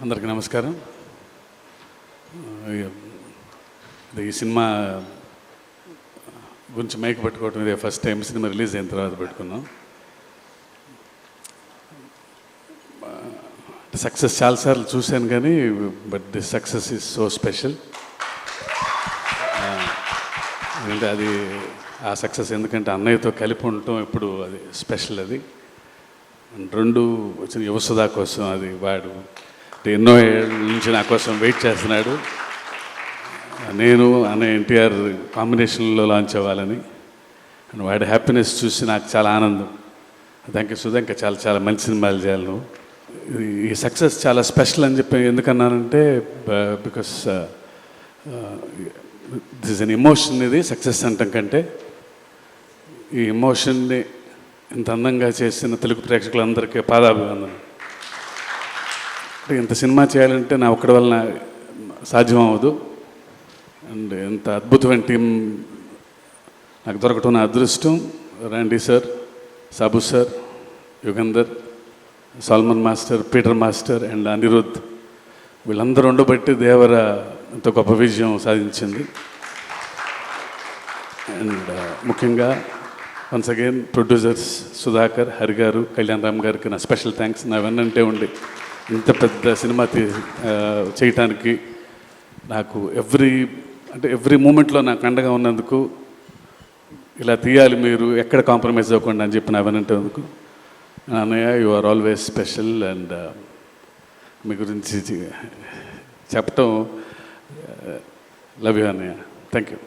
అందరికీ నమస్కారం. ఈ సినిమా గురించి మైక్ పెట్టుకోవటం ఇదే ఫస్ట్ టైం. సినిమా రిలీజ్ అయిన తర్వాత పెట్టుకున్నాం. సక్సెస్ చాలాసార్లు చూశాను కానీ but this success is so special. ఎందుకంటే అది ఆ సక్సెస్ ఎందుకంటే అన్నయ్యతో కలిపి ఉండటం ఎప్పుడు అది స్పెషల్. అది రెండు వచ్చిన యువసుధా కోసం అది వాడు ఎన్నో ఏళ్ళ నుంచి నా కోసం వెయిట్ చేస్తున్నాడు. నేను అన్నయ్య ఎన్టీఆర్ కాంబినేషన్లో లాంచ్ అవ్వాలని అండ్ వాడి హ్యాపీనెస్ చూసి నాకు చాలా ఆనందం. థ్యాంక్ యూ సుధా, ఇంకా చాలా చాలా మంచి సినిమాలు చేయాలి నువ్వు. ఈ సక్సెస్ చాలా స్పెషల్ అని చెప్పి ఎందుకన్నానంటే because this is an emotion. ఇది సక్సెస్ అంటాం కంటే ఈ ఎమోషన్ని ఇంత అందంగా చేసిన తెలుగు ప్రేక్షకులందరికీ పాదాభివందనం. ఇంత సినిమా చేయాలంటే నా ఒక్కడి వలన సాధ్యం అవ్వదు. అండ్ ఎంత అద్భుతమైన టీం నాకు దొరకటం నా అదృష్టం. Randy sir, Sabu sir, Yugandhar, Solomon master, Peter master and Anirudh, వీళ్ళందరూ ఉండబట్టి దేవర ఎంతో గొప్ప విజయం సాధించింది. అండ్ ముఖ్యంగా once again producers Sudhakar, Hari garu, Kalyan Ram గారికి నా స్పెషల్ థ్యాంక్స్. నా వెన్నంటే ఉండి ఇంత పెద్ద సినిమా చేయటానికి నాకు ఎవ్రీ మూమెంట్లో నాకు అండగా ఉన్నందుకు, ఇలా తీయాలి మీరు ఎక్కడ కాంప్రమైజ్ అవ్వకుండా అని చెప్పి నా వెనంటేందుకు అన్నయ్య, you are always special. And మీ గురించి చెప్పటం లవ్ యూ అన్నయ్య. Thank you.